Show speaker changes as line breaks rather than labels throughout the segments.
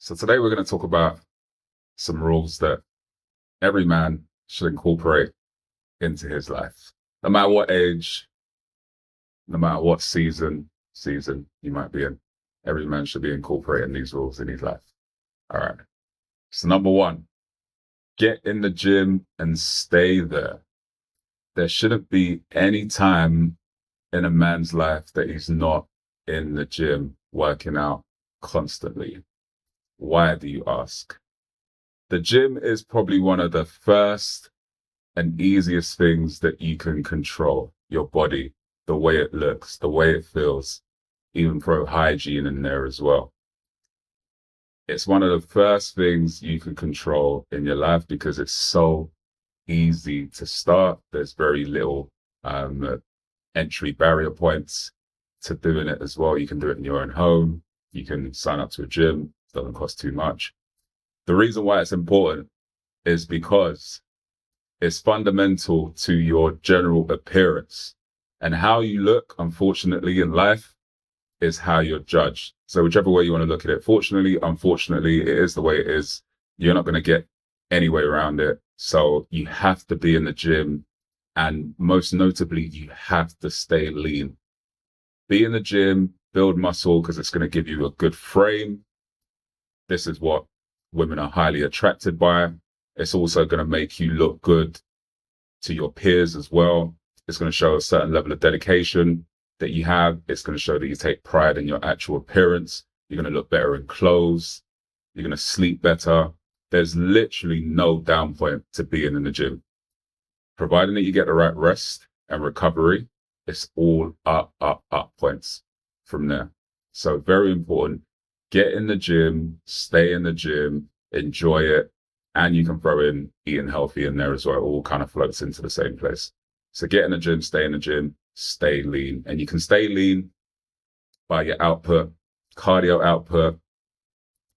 So today we're going to talk about some rules that every man should incorporate into his life. No matter what age, no matter what season you might be in, every man should be incorporating these rules in his life. All right. So number one, get in the gym and stay there. There shouldn't be any time in a man's life that he's not in the gym working out constantly. Why, do you ask? The gym is probably one of the first and easiest things that you can control your body, the way it looks, the way it feels, even throw hygiene in there as well. It's one of the first things you can control in your life because it's so easy to start. There's very little entry barrier points to doing it as well. You can do it in your own home. You can sign up to a gym. It doesn't cost too much. The reason why it's important is because it's fundamental to your general appearance. And how you look, unfortunately, in life is how you're judged. So whichever way you want to look at it, fortunately, unfortunately, it is the way it is. You're not going to get any way around it. So you have to be in the gym. And most notably, you have to stay lean. Be in the gym, build muscle, because it's going to give you a good frame. This is what women are highly attracted by. It's also going to make you look good to your peers as well. It's going to show a certain level of dedication that you have. It's going to show that you take pride in your actual appearance. You're going to look better in clothes. You're going to sleep better. There's literally no down point to being in the gym. Providing that you get the right rest and recovery, it's all up points from there. So very important. Get in the gym, stay in the gym, enjoy it, and you can throw in eating healthy in there as well. It all kind of floats into the same place. So get in the gym, stay in the gym, stay lean. And you can stay lean by your output, cardio output,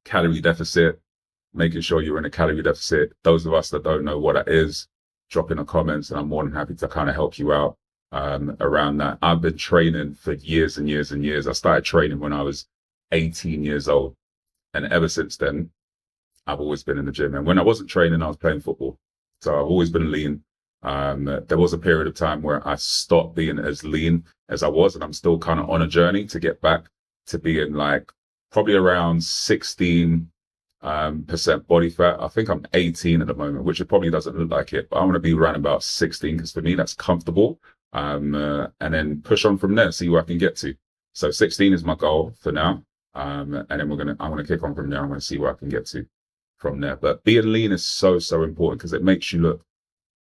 calorie deficit, making sure you're in a calorie deficit. Those of us that don't know what that is, drop in the comments and I'm more than happy to kind of help you out around that. I've been training for years and years and years. I started training when I was 18 years old. And ever since then, I've always been in the gym. And when I wasn't training, I was playing football. So I've always been lean. There was a period of time where I stopped being as lean as I was. And I'm still kind of on a journey to get back to being like probably around 16% body fat. I think I'm 18 at the moment, which it probably doesn't look like it. But I want to be around about 16 because for me, that's comfortable. And then push on from there, see where I can get to. So 16 is my goal for now. And then I'm going to kick on from there. I'm going to see where I can get to from there. But being lean is so important because it makes you look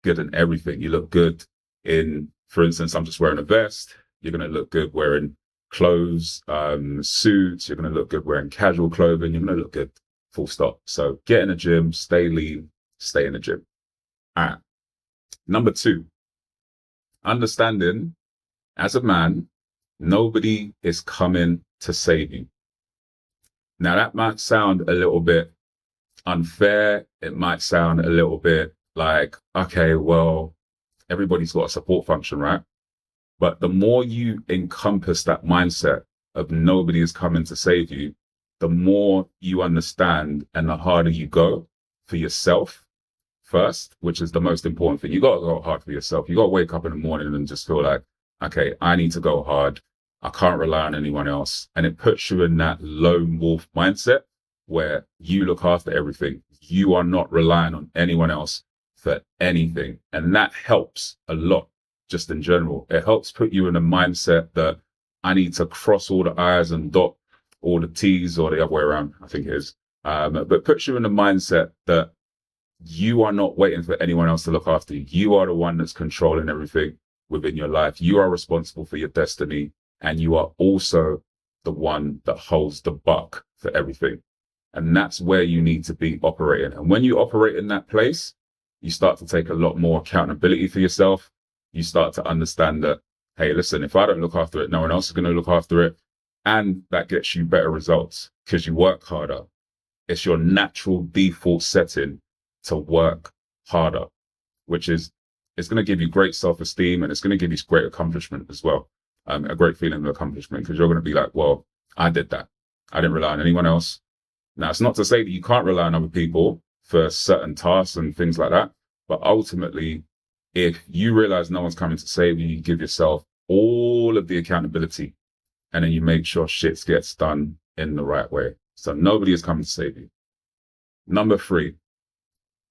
good in everything. You look good in, for instance, I'm just wearing a vest. You're going to look good wearing clothes, suits. You're going to look good wearing casual clothing. You're going to look good, full stop. So get in the gym, stay lean, stay in the gym. All right. Number two, understanding as a man, nobody is coming to save you. Now, that might sound a little bit unfair. It might sound a little bit like, okay, well, everybody's got a support function, right? But the more you encompass that mindset of nobody is coming to save you, the more you understand and the harder you go for yourself first, which is the most important thing. You got to go hard for yourself. You got to wake up in the morning and just feel like, okay, I need to go hard. I can't rely on anyone else. And it puts you in that lone wolf mindset where you look after everything. You are not relying on anyone else for anything. And that helps a lot, just in general. It helps put you in a mindset that I need to cross all the I's and dot all the T's, or the other way around, I think it is. But puts you in the mindset that you are not waiting for anyone else to look after you. You are the one that's controlling everything within your life. You are responsible for your destiny. And you are also the one that holds the buck for everything. And that's where you need to be operating. And when you operate in that place, you start to take a lot more accountability for yourself. You start to understand that, hey, listen, if I don't look after it, no one else is going to look after it. And that gets you better results because you work harder. It's your natural default setting to work harder, which is, it's going to give you great self-esteem and it's going to give you great accomplishment as well. A great feeling of accomplishment because you're going to be like, well, I did that. I didn't rely on anyone else. Now, it's not to say that you can't rely on other people for certain tasks and things like that, but ultimately, if you realize no one's coming to save you, you give yourself all of the accountability, and then you make sure shit gets done in the right way. So nobody is coming to save you. Number 3,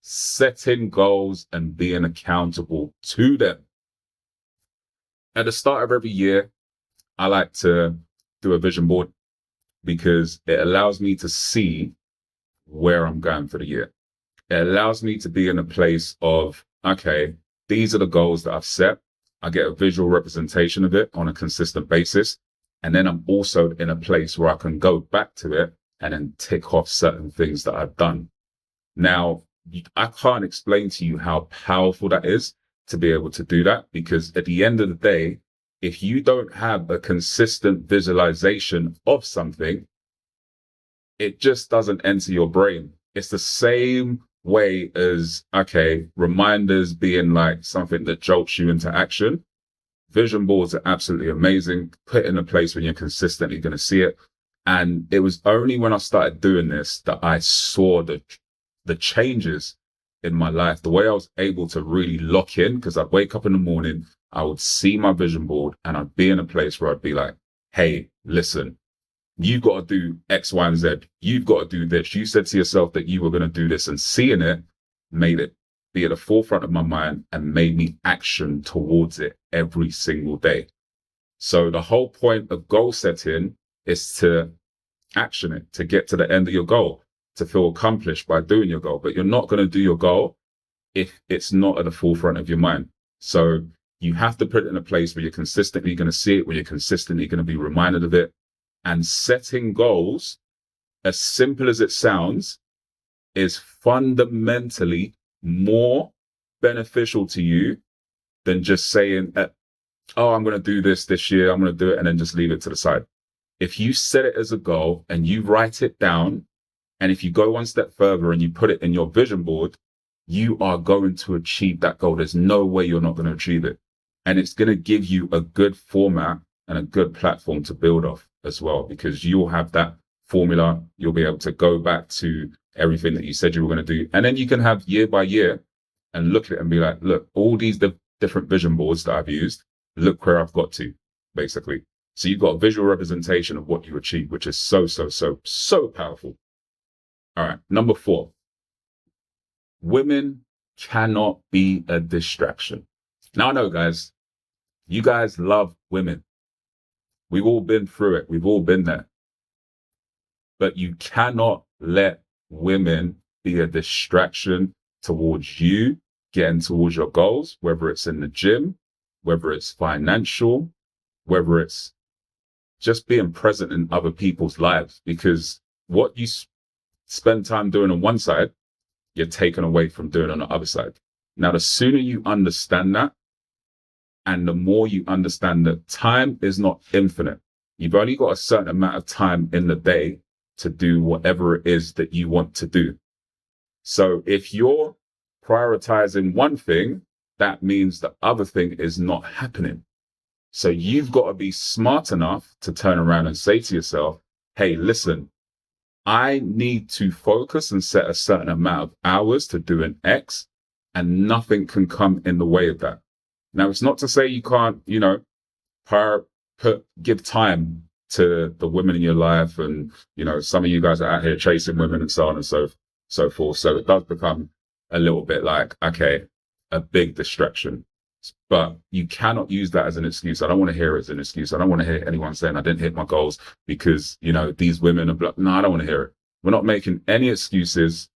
setting goals and being accountable to them. At the start of every year, I like to do a vision board because it allows me to see where I'm going for the year. It allows me to be in a place of, okay, these are the goals that I've set. I get a visual representation of it on a consistent basis. And then I'm also in a place where I can go back to it and then tick off certain things that I've done. Now, I can't explain to you how powerful that is to be able to do that, because at the end of the day, if you don't have a consistent visualization of something, it just doesn't enter your brain. It's the same way as, okay, reminders being like something that jolts you into action. Vision boards are absolutely amazing. Put in a place where you're consistently going to see it. And it was only when I started doing this that I saw the changes in my life, the way I was able to really lock in, because I'd wake up in the morning, I would see my vision board and I'd be in a place where I'd be like, hey, listen, you've got to do X, Y, and Z. You've got to do this. You said to yourself that you were going to do this, and seeing it made it be at the forefront of my mind and made me action towards it every single day. So the whole point of goal setting is to action it, to get to the end of your goal, to feel accomplished by doing your goal. But you're not going to do your goal if it's not at the forefront of your mind. So you have to put it in a place where you're consistently going to see it, where you're consistently going to be reminded of it. And setting goals, as simple as it sounds, is fundamentally more beneficial to you than just saying, oh, I'm going to do this year, I'm going to do it, and then just leave it to the side. If you set it as a goal and you write it down, and if you go one step further and you put it in your vision board, you are going to achieve that goal. There's no way you're not going to achieve it. And it's going to give you a good format and a good platform to build off as well, because you'll have that formula. You'll be able to go back to everything that you said you were going to do. And then you can have year by year and look at it and be like, look, all these different vision boards that I've used, look where I've got to, basically. So you've got a visual representation of what you achieve, which is so powerful. All right. Number 4, women cannot be a distraction. Now I know, guys, you guys love women. We've all been through it. We've all been there. But you cannot let women be a distraction towards you getting towards your goals, whether it's in the gym, whether it's financial, whether it's just being present in other people's lives. Because what you spend time doing on one side, you're taken away from doing on the other side. Now, the sooner you understand that, and the more you understand that time is not infinite, you've only got a certain amount of time in the day to do whatever it is that you want to do. So if you're prioritizing one thing, that means the other thing is not happening. So you've got to be smart enough to turn around and say to yourself, hey, listen, I need to focus and set a certain amount of hours to do an X, and nothing can come in the way of that. Now, it's not to say you can't, give time to the women in your life. And, some of you guys are out here chasing women and so on and so forth. So it does become a little bit like, okay, a big distraction. But you cannot use that as an excuse. I don't want to hear it as an excuse. I don't want to hear anyone saying I didn't hit my goals because, these women are no, I don't want to hear it. We're not making any excuses.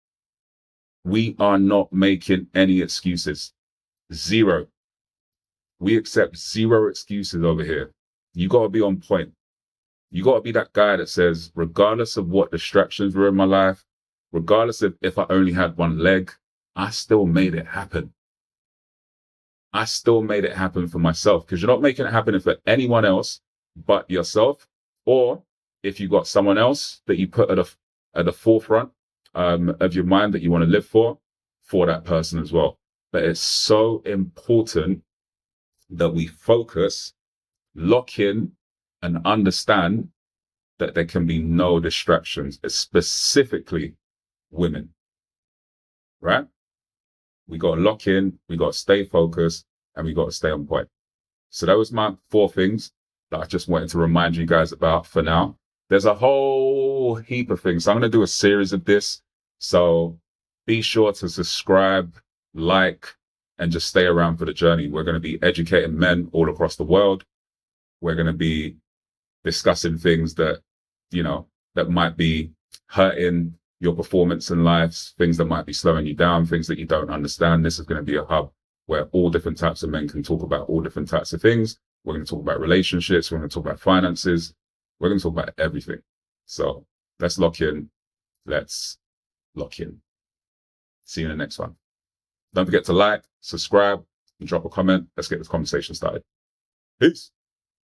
We are not making any excuses. Zero. We accept zero excuses over here. You got to be on point. You got to be that guy that says, regardless of what distractions were in my life, regardless of if I only had one leg, I still made it happen. I still made it happen for myself, because you're not making it happen for anyone else but yourself, or if you got someone else that you put at the forefront of your mind that you want to live for that person as well. But it's so important that we focus, lock in, and understand that there can be no distractions, specifically women, right? We got to lock in, we got to stay focused, and we got to stay on point. So that was my 4 things that I just wanted to remind you guys about for now. There's a whole heap of things. So I'm going to do a series of this. So be sure to subscribe, like, and just stay around for the journey. We're going to be educating men all across the world. We're going to be discussing things that, that might be hurting your performance in life, things that might be slowing you down, things that you don't understand. This is going to be a hub where all different types of men can talk about all different types of things. We're going to talk about relationships. We're going to talk about finances. We're going to talk about everything. So let's lock in. Let's lock in. See you in the next one. Don't forget to like, subscribe, and drop a comment. Let's get this conversation started. Peace.